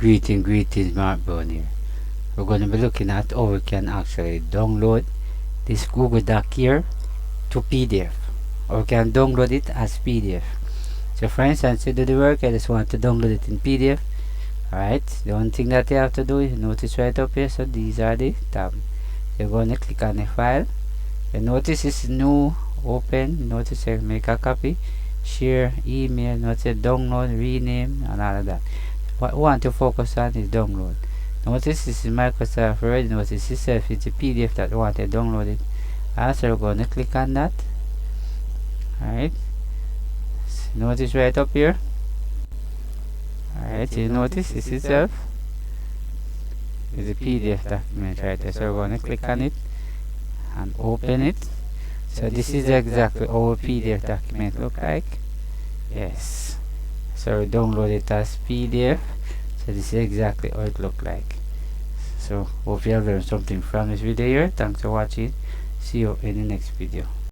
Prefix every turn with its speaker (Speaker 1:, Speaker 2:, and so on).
Speaker 1: Greetings, Mark Brown here. We're going to be looking at how we can actually download this Google Doc here to PDF, or we can download it as PDF. So for instance, to do the work, I just want to download it in PDF. Alright, the only thing that you have to do is notice right up here, so these are the tabs. You're going to click on the file. You notice it's new, open, notice you make a copy, share, email, notice download, rename, and all of that. What we want to focus on is download. Notice this is Microsoft Word. Notice itself it's a PDF that we want to download it. Also, we're going to click on that. Alright, notice right up here. Alright, you notice this itself is a PDF document right there. So we're going to click on it and open it. So this is exactly how a PDF document look like. Yes. So we download it as PDF. So this is exactly how it look like. So hope you have learned something from this video here. Thanks for watching. See you in the next video.